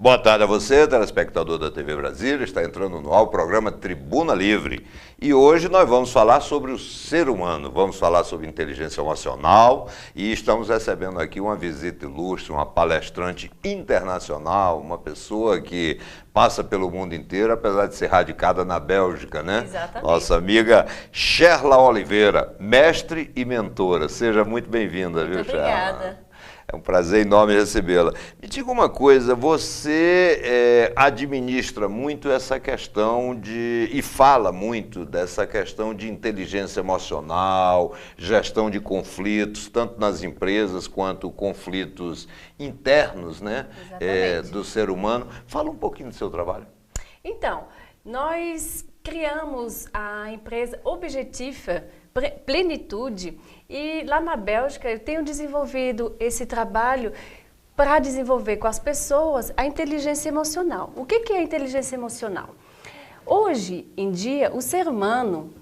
Boa tarde a você, telespectador da TV Brasília. Está entrando no ar o programa Tribuna Livre. E hoje nós vamos falar sobre o ser humano, vamos falar sobre inteligência emocional e estamos recebendo aqui uma visita ilustre, uma palestrante internacional, uma pessoa que passa pelo mundo inteiro, apesar de ser radicada na Bélgica, né? Exatamente. Nossa amiga Sherla Oliveira, mestre e mentora. Seja muito bem-vinda, viu, Sherla? Obrigada. É um prazer enorme recebê-la. Me diga uma coisa, você administra muito essa questão e fala muito dessa questão de inteligência emocional, gestão de conflitos, tanto nas empresas quanto conflitos internos, né, do ser humano. Fala um pouquinho do seu trabalho. Então, nós criamos a empresa Objetiva Plenitude e lá na Bélgica eu tenho desenvolvido esse trabalho para desenvolver com as pessoas a inteligência emocional. O que é a inteligência emocional? Hoje em dia o ser humano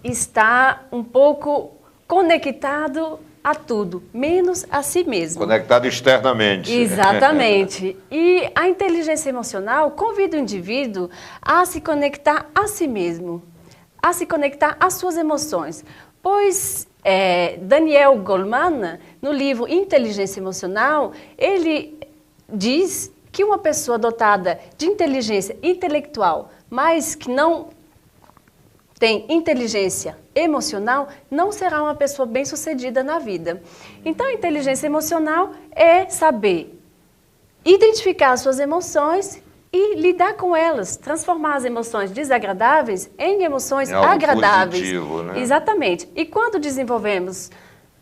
está um pouco conectado a tudo, menos a si mesmo. Conectado externamente. Exatamente. E a inteligência emocional convida o indivíduo a se conectar a si mesmo, a se conectar às suas emoções. Pois Daniel Goleman, no livro Inteligência Emocional, ele diz que uma pessoa dotada de inteligência intelectual, mas que não tem inteligência emocional, não será uma pessoa bem-sucedida na vida. Então, a inteligência emocional é saber identificar as suas emoções e lidar com elas, transformar as emoções desagradáveis em emoções agradáveis. Positivo, né? Exatamente. E quando desenvolvemos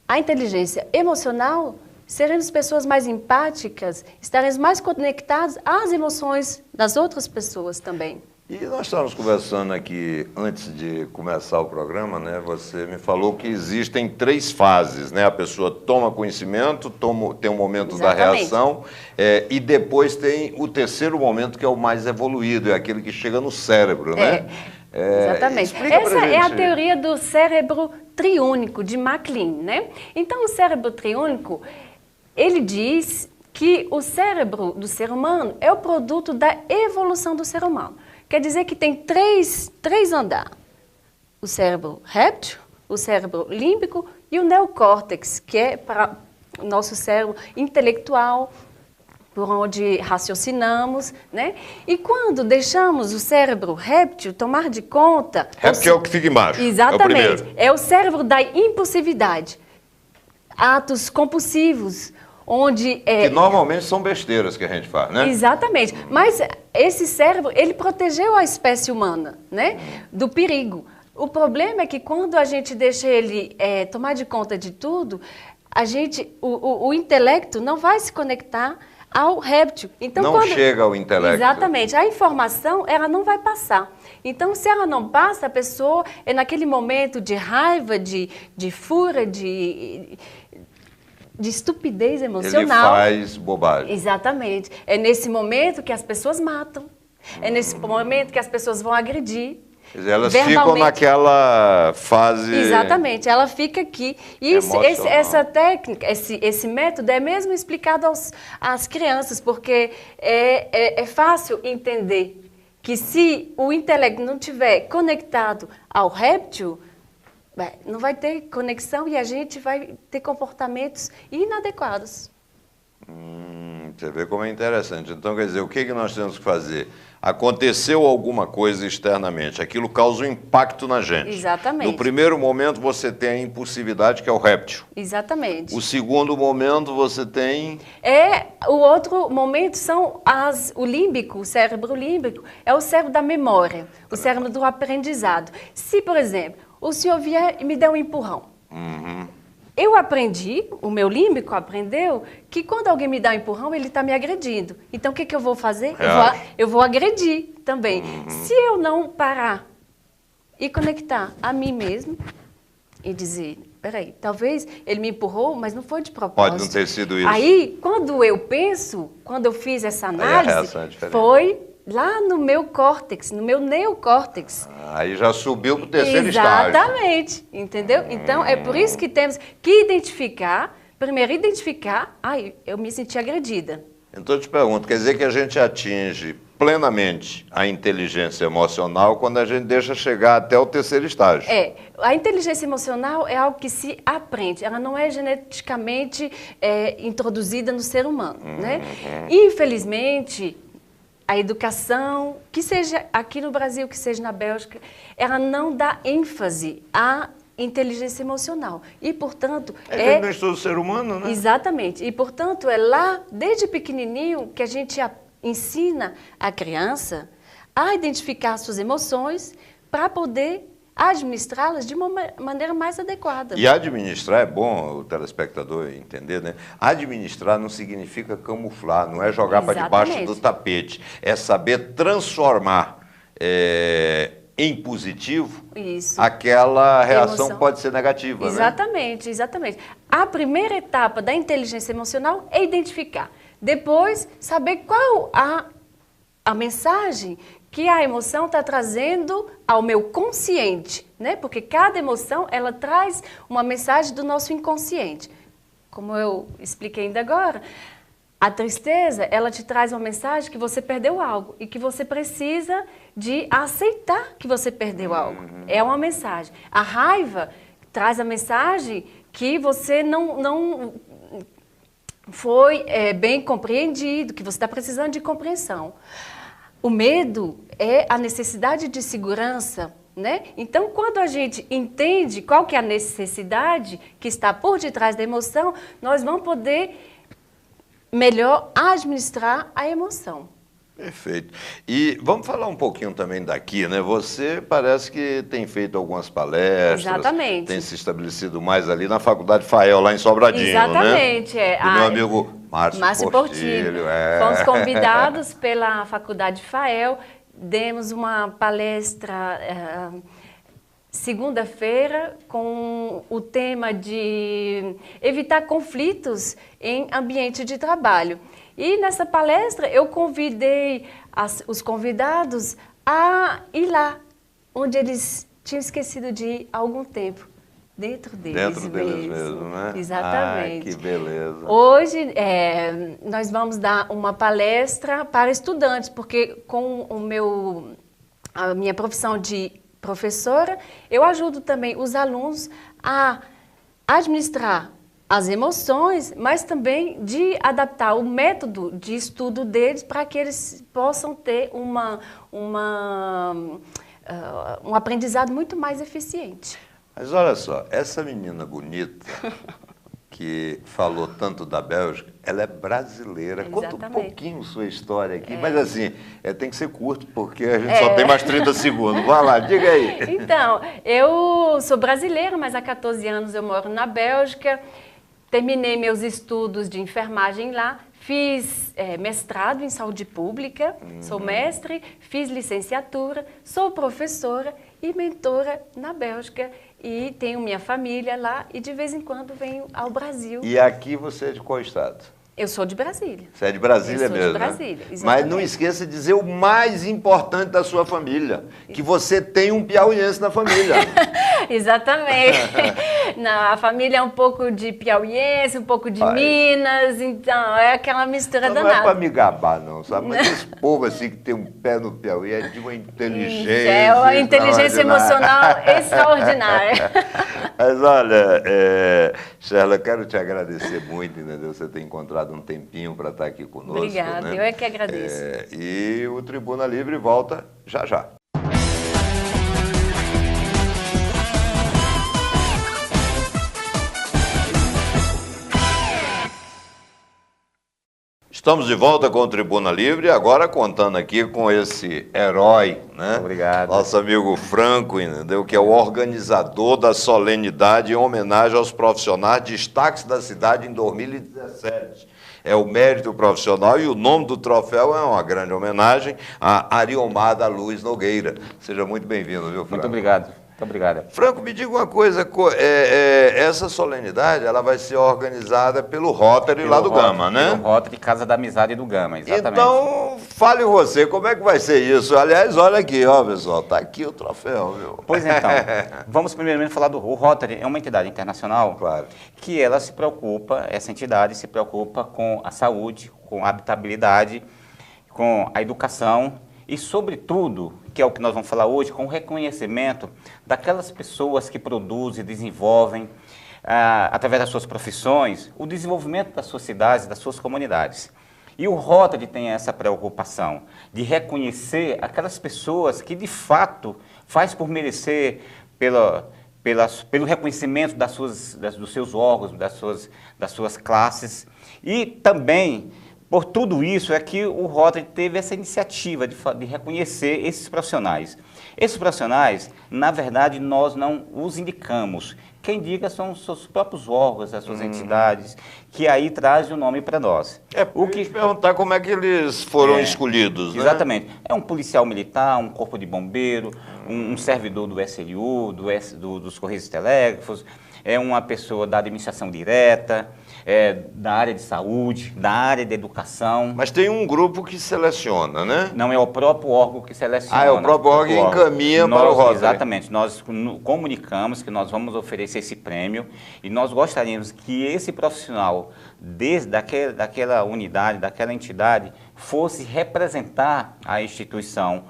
a inteligência emocional, seremos pessoas mais empáticas, estaremos mais conectados às emoções das outras pessoas também. E nós estávamos conversando aqui, antes de começar o programa, né? Você me falou que existem 3 fases, né? A pessoa toma conhecimento, tem um momento da reação, e depois tem o terceiro momento, que é o mais evoluído, é aquele que chega no cérebro, né? Exatamente. Essa é a teoria do cérebro triúnico, de MacLean, né? Então, o cérebro triúnico, ele diz que o cérebro do ser humano é o produto da evolução do ser humano. Quer dizer que tem três andares. O cérebro réptil, o cérebro límbico e o neocórtex, que é para o nosso cérebro intelectual, por onde raciocinamos, né? E quando deixamos o cérebro réptil tomar de conta... Réptil é o que fica embaixo. Exatamente. É o cérebro da impulsividade. Atos compulsivos, onde... Que normalmente são besteiras que a gente faz, né? Exatamente. Mas esse cérebro, ele protegeu a espécie humana, né, do perigo. O problema é que quando a gente deixa ele tomar de conta de tudo, o intelecto não vai se conectar ao réptil. Então, não chega ao intelecto. Exatamente. A informação, ela não vai passar. Então, se ela não passa, a pessoa é naquele momento de raiva, de fúria, de estupidez emocional. Ele faz bobagem. Exatamente. É nesse momento que as pessoas matam. É nesse momento que as pessoas vão agredir. Quer dizer, elas ficam naquela fase... Exatamente, ela fica aqui. E essa técnica, esse método é mesmo explicado às crianças, porque é fácil entender que se o intelecto não estiver conectado ao réptil, não vai ter conexão e a gente vai ter comportamentos inadequados. Você vê como é interessante. Então, quer dizer, o que nós temos que fazer? Aconteceu alguma coisa externamente, aquilo causa um impacto na gente. Exatamente. No primeiro momento, você tem a impulsividade, que é o réptil. Exatamente. O segundo momento, você tem... O outro momento são o límbico, o cérebro límbico, é o cérebro da memória, o cérebro do aprendizado. Se, por exemplo, o senhor vier e me der um empurrão. Eu aprendi, o meu límbico aprendeu, que quando alguém me dá um empurrão, ele está me agredindo. Então, o que eu vou fazer? Eu vou agredir também. Se eu não parar e conectar a mim mesmo e dizer, peraí, talvez ele me empurrou, mas não foi de propósito. Pode não ter sido isso. Aí, quando eu penso, quando eu fiz essa análise, foi lá no meu córtex, no meu neocórtex. Aí já subiu para o terceiro estágio. Exatamente, entendeu? Então, é por isso que temos que identificar, primeiro identificar, eu me senti agredida. Então eu te pergunto, quer dizer que a gente atinge plenamente a inteligência emocional quando a gente deixa chegar até o terceiro estágio. A inteligência emocional é algo que se aprende, ela não é geneticamente introduzida no ser humano, né? Infelizmente, a educação, que seja aqui no Brasil, que seja na Bélgica, ela não dá ênfase à inteligência emocional. E, portanto... É no estudo do ser humano, né? Exatamente. E, portanto, é lá, desde pequenininho, que a gente ensina a criança a identificar suas emoções para poder administrá-las de uma maneira mais adequada. E administrar é bom o telespectador entender, né? Administrar não significa camuflar, não é jogar para debaixo do tapete. É saber transformar em positivo aquela reação que pode ser negativa. Exatamente, né? Exatamente. A primeira etapa da inteligência emocional é identificar. Depois, saber qual a mensagem que a emoção está trazendo ao meu consciente, né? Porque cada emoção, ela traz uma mensagem do nosso inconsciente. Como eu expliquei ainda agora, a tristeza, ela te traz uma mensagem que você perdeu algo e que você precisa de aceitar que você perdeu algo. É uma mensagem. A raiva traz a mensagem que você não foi bem compreendido, que você está precisando de compreensão. O medo é a necessidade de segurança, né? Então, quando a gente entende qual que é a necessidade que está por detrás da emoção, nós vamos poder melhor administrar a emoção. Perfeito. E vamos falar um pouquinho também daqui, né? Você parece que tem feito algumas palestras. Exatamente. Tem se estabelecido mais ali na Faculdade Fael, lá em Sobradinho, exatamente, né? Do meu amigo Márcio Portilho. Fomos convidados pela Faculdade Fael, demos uma palestra segunda-feira com o tema de evitar conflitos em ambiente de trabalho. E nessa palestra eu convidei os convidados a ir lá, onde eles tinham esquecido de ir há algum tempo. Dentro deles mesmo, né? Exatamente. Ai, que beleza. Hoje, nós vamos dar uma palestra para estudantes, porque com a minha profissão de professora, eu ajudo também os alunos a administrar as emoções, mas também de adaptar o método de estudo deles para que eles possam ter um aprendizado muito mais eficiente. Mas olha só, essa menina bonita que falou tanto da Bélgica, ela é brasileira. Exatamente. Conta um pouquinho sua história aqui, mas assim, tem que ser curto, porque a gente só tem mais 30 segundos. Vai lá, diga aí. Então, eu sou brasileira, mas há 14 anos eu moro na Bélgica. Terminei meus estudos de enfermagem lá, fiz mestrado em saúde pública, sou mestre, fiz licenciatura, sou professora e mentora na Bélgica e tenho minha família lá e de vez em quando venho ao Brasil. E aqui você é de qual estado? Eu sou de Brasília. Você é de Brasília mesmo, Eu sou de Brasília, né? exatamente. Mas não esqueça de dizer o mais importante da sua família, que você tem um piauiense na família. Exatamente. Não, a família é um pouco de piauiense, um pouco de Minas, então é aquela mistura danada. Não é para me gabar, não, sabe? Mas esse povo assim que tem um pé no Piauí é de uma inteligência. É uma inteligência emocional extraordinária. Mas olha, Sherla, eu quero te agradecer muito, entendeu? Você ter encontrado um tempinho para estar aqui conosco. Obrigada, né? eu é que agradeço. E o Tribuna Livre volta já já. Estamos de volta com o Tribuna Livre, agora contando aqui com esse herói, né? Obrigado. Nosso amigo Franco, entendeu? Que é o organizador da solenidade em homenagem aos profissionais destaques da cidade em 2017. É o mérito profissional e o nome do troféu é uma grande homenagem a Ariomar da Luz Nogueira. Seja muito bem-vindo, viu, Franco? Muito obrigado. Muito obrigado. Franco, me diga uma coisa, essa solenidade ela vai ser organizada pelo Rotary lá do Gama, né? Pelo Rotary Casa da Amizade do Gama, exatamente. Então, fale você, como é que vai ser isso? Aliás, olha aqui, ó, pessoal, tá aqui o troféu, viu? Pois então, vamos primeiramente falar do Rotary, é uma entidade internacional, claro, que ela se preocupa, essa entidade se preocupa com a saúde, com a habitabilidade, com a educação e, sobretudo, que é o que nós vamos falar hoje, com o reconhecimento daquelas pessoas que produzem, desenvolvem, através das suas profissões, o desenvolvimento das suas cidades, das suas comunidades. E o Rotary tem essa preocupação de reconhecer aquelas pessoas que, de fato, faz por merecer pelo reconhecimento dos seus órgãos, das suas classes. E também, por tudo isso, é que o Rotary teve essa iniciativa de reconhecer esses profissionais. Esses profissionais, na verdade, nós não os indicamos. Quem indica são os seus próprios órgãos, as suas entidades, que aí trazem o nome para nós. O que perguntar como é que eles foram escolhidos, né? Exatamente. É um policial militar, um corpo de bombeiro, um servidor do SLU, dos Correios e Telégrafos, é uma pessoa da administração direta, da área de saúde, da área de educação. Mas tem um grupo que seleciona, né? Não, é o próprio órgão que seleciona. É o próprio órgão que encaminha para o Rotary. Exatamente. Nós comunicamos que nós vamos oferecer esse prêmio e nós gostaríamos que esse profissional, daquela unidade, daquela entidade, fosse representar a instituição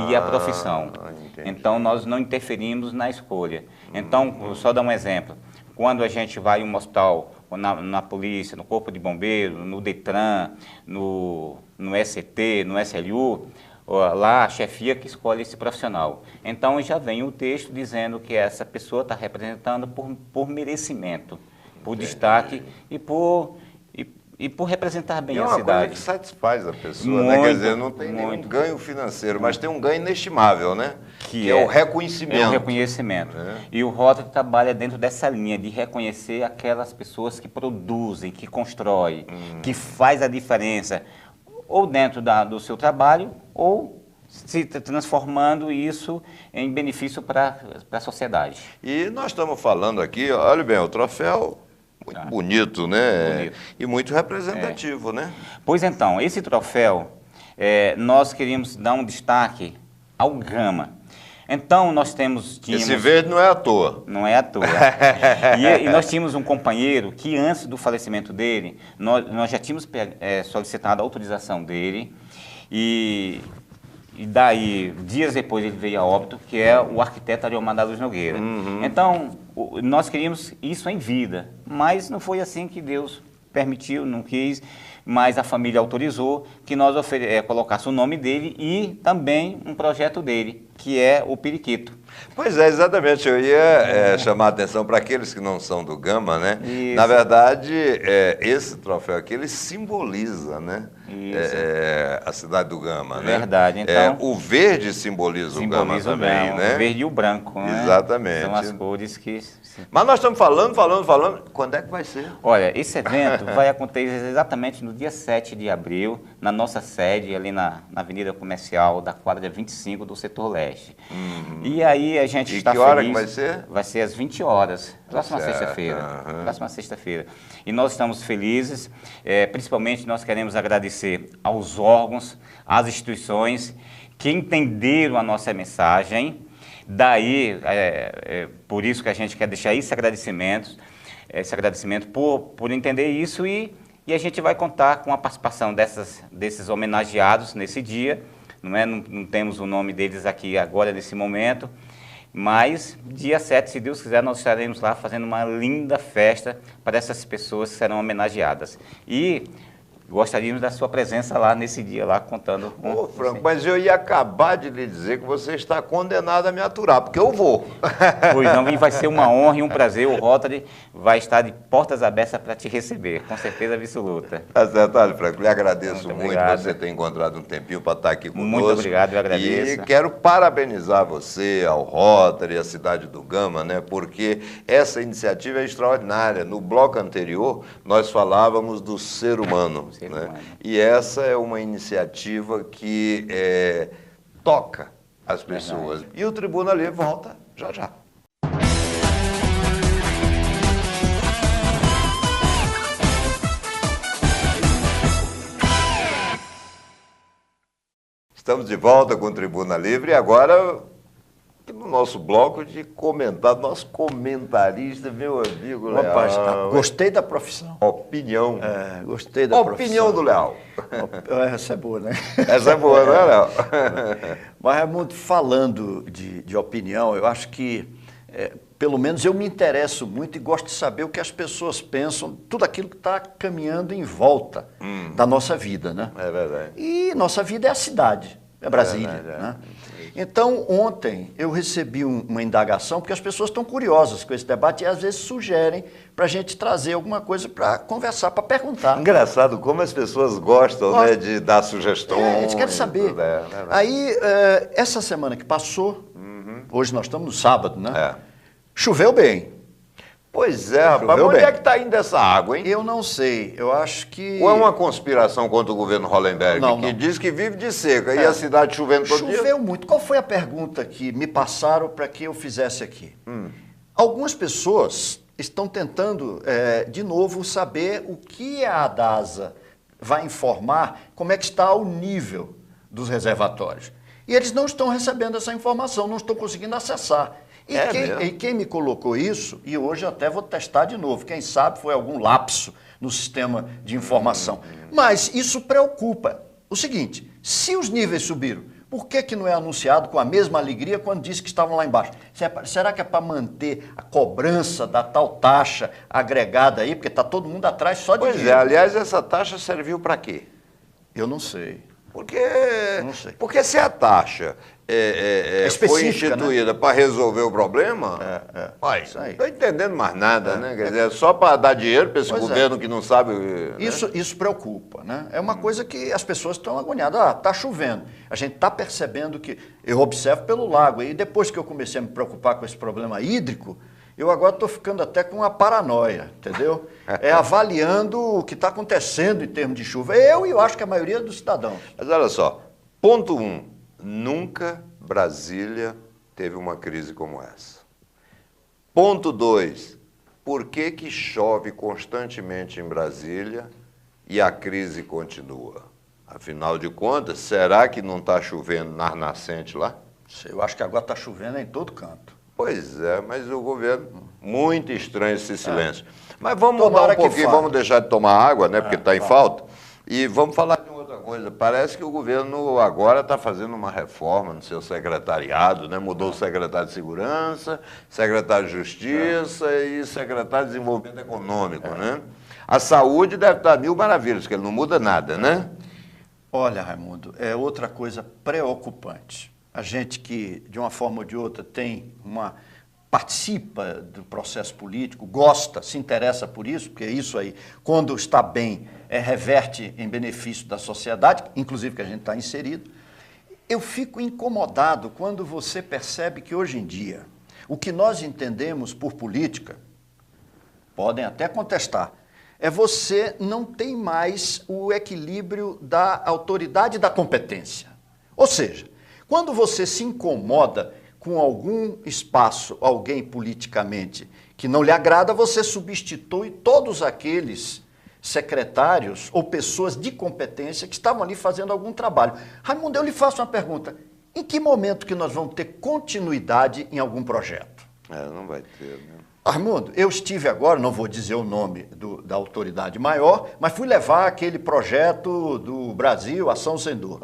e a profissão. Entendi. Então, nós não interferimos na escolha. Então, vou só dar um exemplo. Quando a gente vai em um hospital, na polícia, no Corpo de Bombeiro, no DETRAN, no SCT, no SLU, lá a chefia que escolhe esse profissional. Então, já vem o texto dizendo que essa pessoa está representando por merecimento, por destaque e por representar bem a cidade. É uma coisa que satisfaz a pessoa, né? Quer dizer, não tem nenhum ganho financeiro, mas tem um ganho inestimável, né? Que é o reconhecimento. É o reconhecimento. E o Rotary trabalha dentro dessa linha de reconhecer aquelas pessoas que produzem, que constroem, que faz a diferença, ou dentro do seu trabalho, ou se transformando isso em benefício para a sociedade. E nós estamos falando aqui, olha bem, o troféu muito bonito, né? Bonito. E muito representativo, né? Pois então, esse troféu, nós queríamos dar um destaque ao Gama. Então, tínhamos... Esse verde não é à toa. Não é à toa. E nós tínhamos um companheiro que, antes do falecimento dele, nós já tínhamos solicitado a autorização dele e daí, dias depois, ele veio a óbito, que é o arquiteto Ariomar da Luz Nogueira. Então, nós queríamos isso em vida, mas não foi assim que Deus permitiu, não quis, mas a família autorizou que nós colocássemos o nome dele e também um projeto dele, que é o Periquito. Pois é, exatamente. Eu ia chamar a atenção para aqueles que não são do Gama, né? Isso. Na verdade, esse troféu aqui, ele simboliza, né? A cidade do Gama, né? Verdade. Então, o verde simboliza o Gama também, né? O verde e o branco, né? Exatamente. São as cores que... Mas nós estamos falando. Quando é que vai ser? Olha, esse evento vai acontecer exatamente no dia 7 de abril, na nossa sede, ali na Avenida Comercial da quadra 25 do setor leste. E aí a gente está feliz. E que hora que vai ser? Vai ser às 20 horas, próxima sexta-feira. Próxima sexta-feira. E nós estamos felizes, principalmente nós queremos agradecer aos órgãos, às instituições que entenderam a nossa mensagem. Daí, por isso que a gente quer deixar esse agradecimento por entender isso e a gente vai contar com a participação desses homenageados nesse dia. Não temos o nome deles aqui agora, nesse momento, mas dia 7, se Deus quiser, nós estaremos lá fazendo uma linda festa para essas pessoas que serão homenageadas. E gostaríamos da sua presença lá nesse dia, lá contando com Ô, Franco, mas eu ia acabar de lhe dizer que você está condenado a me aturar, porque eu vou. Pois não, e vai ser uma honra e um prazer. O Rotary vai estar de portas abertas para te receber, com certeza absoluta. Tá certo, olha, Franco, lhe agradeço muito obrigado. você ter encontrado um tempinho para estar aqui conosco. Muito obrigado, eu agradeço. E quero parabenizar você, ao Rotary, à cidade do Gama, né? Porque essa iniciativa é extraordinária. No bloco anterior, nós falávamos do ser humano. Né? E essa é uma iniciativa que toca as pessoas. E o Tribuna Livre volta já já. Estamos de volta com o Tribuna Livre e agora no nosso bloco de comentar, nosso comentarista, meu amigo Leal. Rapaz, gostei da profissão. Opinião. Gostei da profissão. Opinião do Leal. Essa é boa, né? Essa é boa, não é, Leal? Mas, Raimundo, falando de opinião, eu acho que, pelo menos eu me interesso muito e gosto de saber o que as pessoas pensam, tudo aquilo que está caminhando em volta da nossa vida, né? É verdade. E nossa vida é a cidade, é Brasília, né? Então, ontem eu recebi uma indagação, porque as pessoas estão curiosas com esse debate e às vezes sugerem para a gente trazer alguma coisa para conversar, para perguntar. Engraçado como as pessoas gostam, né, de dar sugestões. A gente quer saber. Aí, essa semana que passou, hoje nós estamos no sábado, né? Choveu bem. Pois é, rapaz. Onde é que está indo essa água, hein? Eu não sei, eu acho que... Ou é uma conspiração contra o governo Hollenberg, que diz que vive de seca e a cidade chovendo todo dia? Choveu muito. Qual foi a pergunta que me passaram para que eu fizesse aqui? Algumas pessoas estão tentando, de novo, saber o que a ADASA vai informar, como é que está o nível dos reservatórios. E eles não estão recebendo essa informação, não estão conseguindo acessar. E quem me colocou isso, e hoje eu até vou testar de novo, quem sabe foi algum lapso no sistema de informação. Mas isso preocupa. O seguinte, se os níveis subiram, por que não é anunciado com a mesma alegria quando disse que estavam lá embaixo? Será que é para manter a cobrança da tal taxa agregada aí, porque está todo mundo atrás só de dinheiro? Pois é, aliás, essa taxa serviu para quê? Eu não sei. Porque se a taxa foi instituída, né, para resolver o problema, não estou entendendo mais nada, né? Quer dizer, é só para dar dinheiro para esse governo que não sabe... Isso preocupa, né? É uma coisa que as pessoas estão agoniadas. Está chovendo. A gente está percebendo que... Eu observo pelo lago, e depois que eu comecei a me preocupar com esse problema hídrico, eu agora estou ficando até com uma paranoia, entendeu? Avaliando o que está acontecendo em termos de chuva. Eu acho que a maioria dos cidadãos. Mas olha só, ponto 1, nunca Brasília teve uma crise como essa. Ponto 2, por que chove constantemente em Brasília e a crise continua? Afinal de contas, será que não está chovendo nas nascentes lá? Eu acho que agora está chovendo em todo canto. Pois é, mas o governo, muito estranho esse silêncio. Mas vamos mudar um pouquinho, vamos deixar de tomar água, né, porque está em falta, e vamos falar de outra coisa. Parece que o governo agora está fazendo uma reforma no seu secretariado, né, mudou o secretário de Segurança, secretário de Justiça e secretário de Desenvolvimento Econômico, né? A saúde deve estar mil maravilhas, porque ele não muda nada, né? Olha, Raimundo, é outra coisa preocupante. A gente que, de uma forma ou de outra, participa do processo político, gosta, se interessa por isso, porque isso aí, quando está bem, reverte em benefício da sociedade, inclusive que a gente está inserido. Eu fico incomodado quando você percebe que hoje em dia, o que nós entendemos por política, podem até contestar, você não tem mais o equilíbrio da autoridade e da competência. Ou seja, quando você se incomoda com algum espaço, alguém politicamente que não lhe agrada, você substitui todos aqueles secretários ou pessoas de competência que estavam ali fazendo algum trabalho. Raimundo, eu lhe faço uma pergunta. Em que momento que nós vamos ter continuidade em algum projeto? Não vai ter, né? Raimundo, eu estive agora, não vou dizer o nome da autoridade maior, mas fui levar aquele projeto do Brasil, Ação Sem Dor.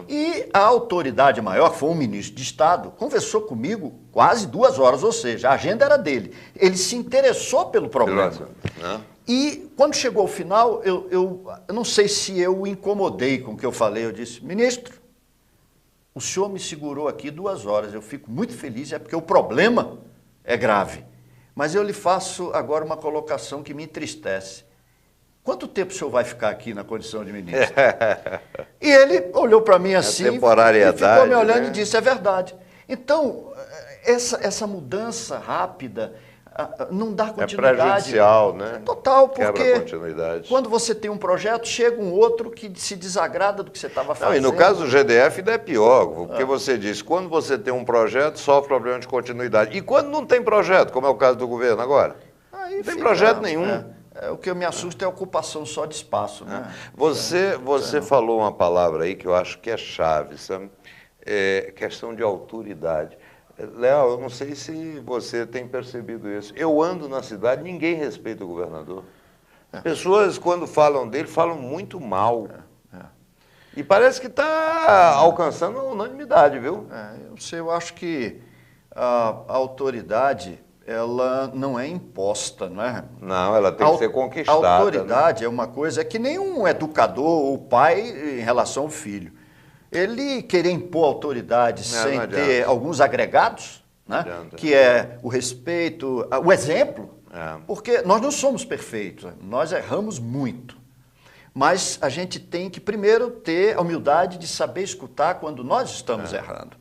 E a autoridade maior, que foi um ministro de Estado, conversou comigo quase 2 horas, ou seja, a agenda era dele. Ele se interessou pelo problema. E quando chegou ao final, eu não sei se eu o incomodei com o que eu falei, eu disse, ministro, o senhor me segurou aqui 2 horas, eu fico muito feliz, porque o problema é grave. Mas eu lhe faço agora uma colocação que me entristece. Quanto tempo o senhor vai ficar aqui na condição de ministro? E ele olhou para mim assim, e ficou me olhando, né? E disse, é verdade. Então, essa mudança rápida não dá continuidade. É prejudicial, né? Total, porque quebra a continuidade. Quando você tem um projeto, chega um outro que se desagrada do que você estava fazendo. E no caso do GDF ainda é pior, porque você diz, quando você tem um projeto, sofre problema de continuidade. E quando não tem projeto, como é o caso do governo agora? Não tem projeto nenhum. O que me assusta é a ocupação só de espaço, né? Você falou uma palavra aí que eu acho que é chave, sabe? Questão de autoridade. Léo, eu não sei se você tem percebido isso. Eu ando na cidade, ninguém respeita o governador. Pessoas, quando falam dele, falam muito mal. E parece que está alcançando a unanimidade, viu? Eu acho que a autoridade, ela não é imposta, não é? Não, ela tem que ser conquistada. A autoridade, né? É uma coisa, é que nem um educador ou pai em relação ao filho. Ele querer impor autoridade sem ter alguns agregados, né? Que é o respeito, o exemplo, porque nós não somos perfeitos, nós erramos muito. Mas a gente tem que primeiro ter a humildade de saber escutar quando nós estamos errando.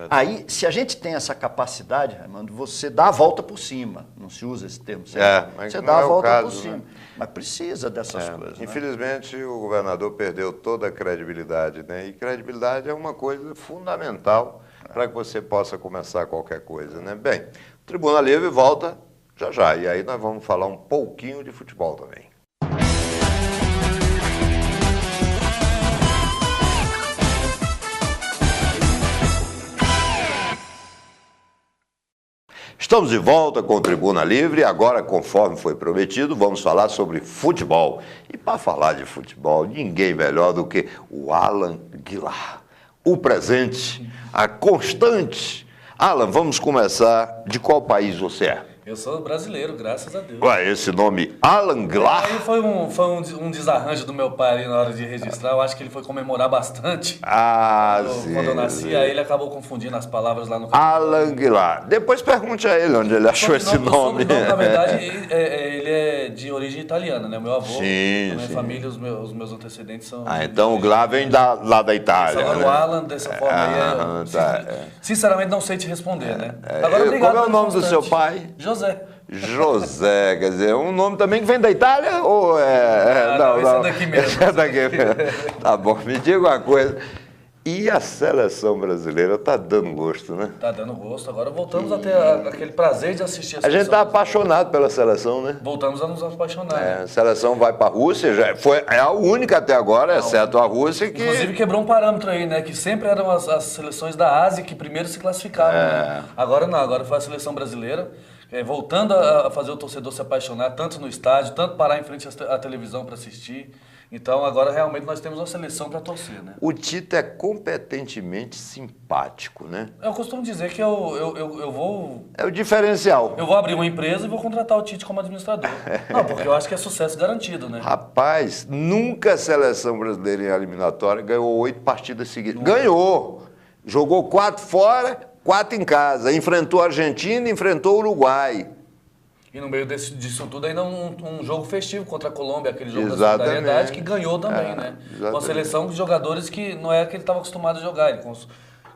Aí, se a gente tem essa capacidade, Raimundo, você dá a volta por cima. Não se usa esse termo certo? Você dá a volta por cima. Né? Mas precisa dessas coisas. Infelizmente, o governador perdeu toda a credibilidade, né? E credibilidade é uma coisa fundamental para que você possa começar qualquer coisa, né? Bem, o Tribuna Livre volta já já. E aí nós vamos falar um pouquinho de futebol também. Estamos de volta com o Tribuna Livre. Agora, conforme foi prometido, vamos falar sobre futebol. E para falar de futebol, ninguém melhor do que o Alan Guilar. O presente, a constante. Alan, vamos começar. De qual país você é? Eu sou brasileiro, graças a Deus. Ué, esse nome Alan Guilar? Aí foi um desarranjo do meu pai ali na hora de registrar. Eu acho que ele foi comemorar bastante. Quando eu nasci, aí ele acabou confundindo as palavras lá no Alan Guilar. Depois pergunte a ele onde ele achou esse nome. Na verdade, ele é de origem italiana, né? Meu avô, sim, minha família, os meus antecedentes são... então o Guilar vem lá da Itália. O Alan, dessa forma aí, sinceramente não sei te responder, né? Agora, obrigado. Qual é o nome do seu pai? José, quer dizer, um nome também que vem da Itália? Ou não, esse é daqui mesmo. Esse é daqui mesmo. Tá bom, me diga uma coisa. E a seleção brasileira tá dando gosto, né? Tá dando gosto. Agora voltamos a ter aquele prazer de assistir a seleção. A gente tá apaixonado pela seleção, né? Voltamos a nos apaixonar. A seleção vai para a Rússia, é a única até agora, exceto a Rússia, que... Inclusive quebrou um parâmetro aí, né? Que sempre eram as seleções da Ásia que primeiro se classificavam. Né? Agora não, agora foi a seleção brasileira. Voltando a fazer o torcedor se apaixonar, tanto no estádio, tanto parar em frente à televisão para assistir. Então, agora realmente nós temos uma seleção para torcer, né? O Tite é competentemente simpático, né? Eu costumo dizer que eu vou... É o diferencial. Eu vou abrir uma empresa e vou contratar o Tite como administrador. Não, porque eu acho que é sucesso garantido, né? Rapaz, nunca a seleção brasileira em eliminatória ganhou 8 partidas seguidas. Ganhou! Jogou 4 fora... 4 em casa, enfrentou a Argentina, enfrentou o Uruguai. E no meio disso tudo ainda um jogo festivo contra a Colômbia, aquele jogo da solidariedade que ganhou também, né? Exatamente. Com a seleção de jogadores que não é que ele estava acostumado a jogar.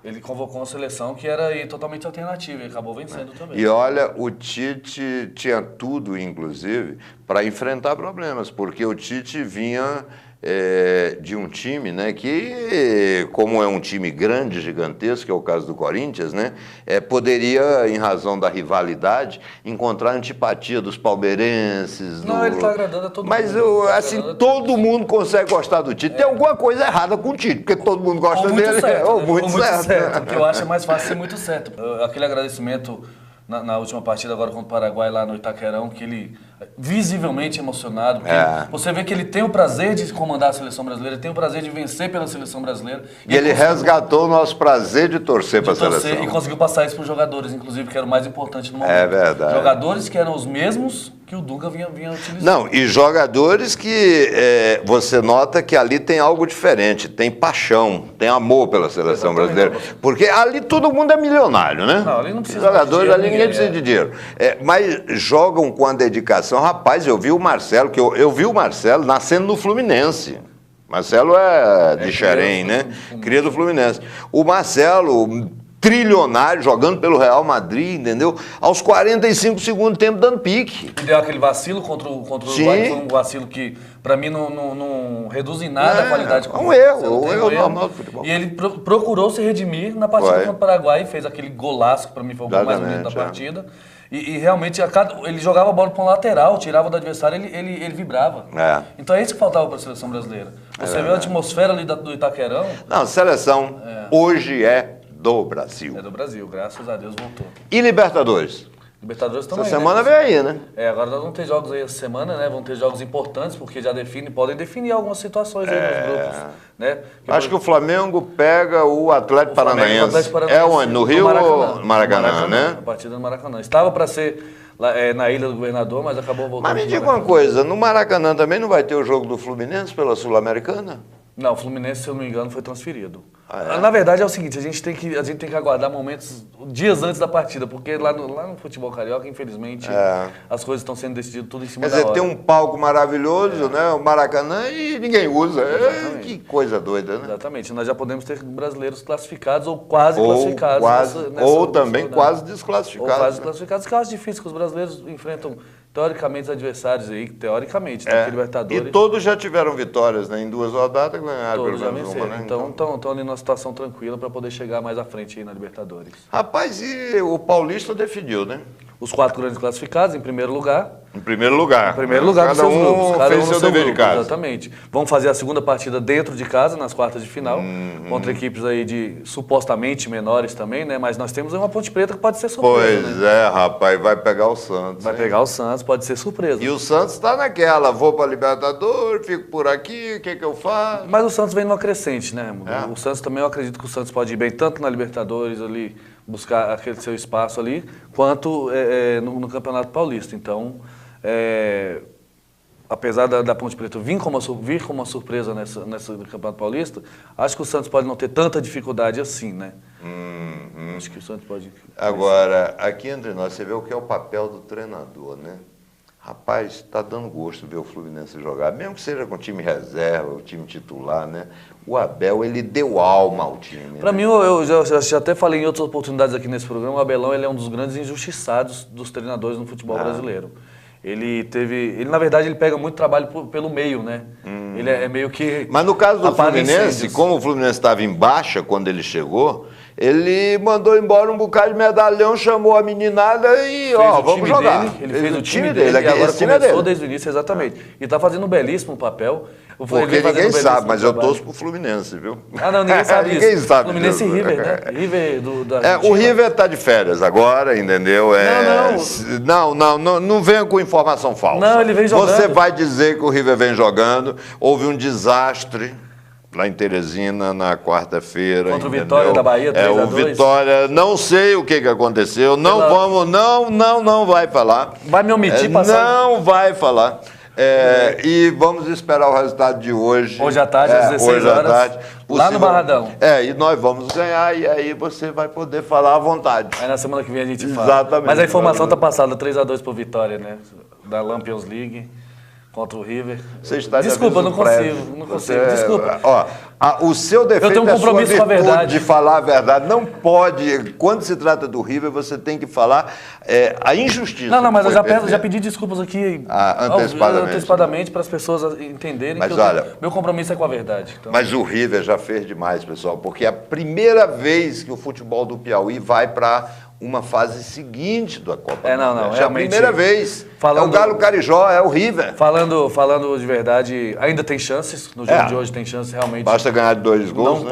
Ele convocou uma seleção que era totalmente alternativa e acabou vencendo também. E olha, o Tite tinha tudo, inclusive, para enfrentar problemas, porque o Tite vinha... de um time, né, que, como é um time grande, gigantesco, que é o caso do Corinthians, né, poderia, em razão da rivalidade, encontrar antipatia dos palmeirenses. Não, ele está agradando a todo mundo. Mas, assim, todo mundo consegue gostar do Tite. Tem alguma coisa errada com o Tite, porque todo mundo gosta dele. Ou muito certo. O que eu acho é mais fácil ser muito certo. Aquele agradecimento na última partida agora contra o Paraguai lá no Itaquerão, que ele visivelmente emocionado, porque você vê que ele tem o prazer de comandar a seleção brasileira, tem o prazer de vencer pela seleção brasileira. E ele resgatou o nosso prazer de torcer para a seleção. E conseguiu passar isso para os jogadores, inclusive, que era o mais importante no momento. É verdade. Jogadores que eram os mesmos que o Dunga vinha utilizando. Não, e jogadores que você nota que ali tem algo diferente, tem paixão, tem amor pela seleção brasileira. Porque ali todo mundo é milionário, né? Não, ali não precisa jogadores, de dinheiro, ali ninguém precisa de dinheiro. Mas jogam com a dedicação. Rapaz, eu vi o Marcelo, eu vi o Marcelo nascendo no Fluminense. Marcelo é de Xerém, né? Cria do Fluminense. O Marcelo... trilionário, jogando pelo Real Madrid, entendeu? Aos 45 segundos tempo dando pique. Deu aquele vacilo contra o Uruguai, foi um vacilo que, pra mim, não reduz em nada a qualidade. Um erro normal do futebol. E ele procurou se redimir na partida contra o Paraguai, fez aquele golaço, que pra mim foi o gol mais bonito da partida. E realmente, ele jogava a bola para um lateral, tirava do adversário, ele vibrava. Então é isso que faltava para a seleção brasileira. Você vê a atmosfera ali do Itaquerão. Não, a seleção hoje é do Brasil. É do Brasil, graças a Deus voltou. E Libertadores? Libertadores também, Essa semana vem aí, né? Agora nós vamos ter jogos aí essa semana, né? Vão ter jogos importantes, porque já podem definir algumas situações aí nos grupos, né? Acho que o Flamengo pega o Atlético Paranaense. É onde? No Rio ou no Maracanã, né? A partida no Maracanã. Estava para ser lá, na Ilha do Governador, mas acabou voltando. Mas me diga uma coisa, no Maracanã também não vai ter o jogo do Fluminense pela Sul-Americana? Não, o Fluminense, se eu não me engano, foi transferido. Na verdade é o seguinte, a gente tem que aguardar momentos, dias antes da partida, porque lá no futebol carioca, infelizmente, as coisas estão sendo decididas tudo em cima da hora. Quer dizer, tem um palco maravilhoso, né? O Maracanã, e ninguém usa. Que coisa doida, né? Exatamente. Nós já podemos ter brasileiros classificados ou quase classificados. Ou também quase desclassificados. Ou quase classificados, que eu acho difícil, que os brasileiros enfrentam, teoricamente, os adversários aí, teoricamente, né? Libertadores. E todos já tiveram vitórias, né? Em 2 rodadas ganharam Todos pelo já menos venceram. uma, né? Então estão ali numa situação tranquila para poder chegar mais à frente aí na Libertadores. Rapaz, e o Paulista definiu, né? Os 4 grandes classificados, em primeiro lugar. Em primeiro lugar. Em primeiro lugar cada dos seus um grupos. Cada fez um no seu seu dever grupo, de casa. exatamente. Vamos fazer a segunda partida dentro de casa, nas quartas de final, contra equipes aí de supostamente menores também, né? Mas nós temos uma Ponte Preta que pode ser surpresa, Pois né? rapaz, vai pegar o Santos. Vai pegar o Santos, pode ser surpresa. E o Santos está naquela, vou para Libertadores, fico por aqui, o que eu faço? Mas o Santos vem numa crescente, né? O Santos também, eu acredito que o Santos pode ir bem tanto na Libertadores ali, buscar aquele seu espaço ali, quanto no Campeonato Paulista. Então, apesar da Ponte Preta vir como uma surpresa nessa Campeonato Paulista, acho que o Santos pode não ter tanta dificuldade assim, né? Acho que o Santos pode... Agora, aqui entre nós, você vê o que é o papel do treinador, né? Rapaz, está dando gosto ver o Fluminense jogar, mesmo que seja com o time reserva, o time titular, né? O Abel, ele deu alma ao time. Para mim, eu já até falei em outras oportunidades aqui nesse programa, o Abelão ele é um dos grandes injustiçados dos treinadores no futebol brasileiro. Ele, na verdade, ele pega muito trabalho pelo meio, né? Ele é meio que... Mas no caso do Fluminense, incêndios. como o Fluminense estava em baixa quando ele chegou, ele mandou embora um bocado de medalhão, chamou a meninada e, vamos jogar. Ele fez o time dele e agora começou desde o início, exatamente. E está fazendo um belíssimo papel. Porque ninguém sabe, mas eu torço pro Fluminense, viu? Não, ninguém sabe ninguém isso. sabe Fluminense disso. e River, né? River o River está de férias agora, entendeu? Não venha com informação falsa. Não, ele vem jogando. Você vai dizer que o River vem jogando. Houve um desastre lá em Teresina, na quarta-feira. Contra o Vitória da Bahia, 3-2. O Vitória, não sei o que aconteceu. Não vai falar. Vai me omitir passar? Não vai falar. E vamos esperar o resultado de hoje. Hoje à tarde, às 16 horas, tarde, lá no Barradão. E nós vamos ganhar, e aí você vai poder falar à vontade. Aí na semana que vem a gente fala. Exatamente. Mas a informação está passada, 3-2 pro Vitória, né? Da Lampions League contra o River. Você está Desculpa, não consigo. Desculpa. O seu defeito eu tenho um compromisso é com a verdade. De falar a verdade. Não pode, quando se trata do River, você tem que falar a injustiça. Não, mas eu já pedi desculpas aqui antecipadamente para as pessoas entenderem mas que meu compromisso é com a verdade. Então. Mas o River já fez demais, pessoal, porque é a primeira vez que o futebol do Piauí vai para uma fase seguinte da Copa. É a primeira vez. É o Galo Carijó, é o River. Falando de verdade, ainda tem chances. No jogo de hoje tem chances realmente. Basta ganhar 2 gols.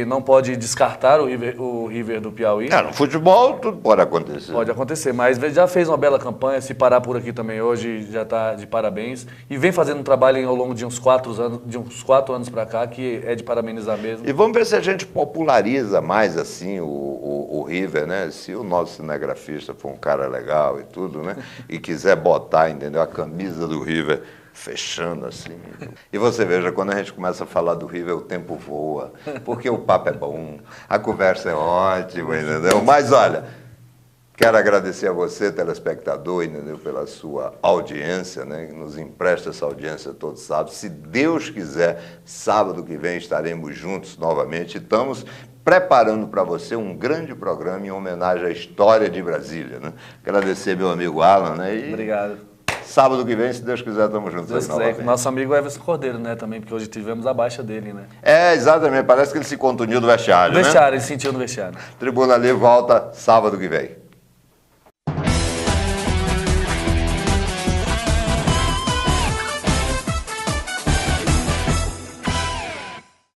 Não pode descartar o River do Piauí. No futebol tudo pode acontecer. Pode acontecer, mas já fez uma bela campanha. Se parar por aqui também hoje, já está de parabéns. E vem fazendo um trabalho ao longo de uns 4 anos para cá, que é de parabenizar mesmo. E vamos ver se a gente populariza mais assim o River, né? Se o nosso cinegrafista for um cara legal e tudo, né? E quiser botar, entendeu? A camisa do River fechando assim. E você veja, quando a gente começa a falar do River, o tempo voa, porque o papo é bom, a conversa é ótima, entendeu? Mas olha, quero agradecer a você, telespectador, entendeu? Pela sua audiência, né? Que nos empresta essa audiência todo sábado. Se Deus quiser, sábado que vem estaremos juntos novamente. Estamos preparando para você um grande programa em homenagem à história de Brasília, né? Agradecer meu amigo Alan, né? Obrigado. Sábado que vem, se Deus quiser, estamos juntos. Deus quiser. Nosso amigo Everson Cordeiro, né, também, porque hoje tivemos a baixa dele, né? Exatamente, parece que ele se contundiu do vestiário, ele sentiu no vestiário. Tribuna Livre volta sábado que vem.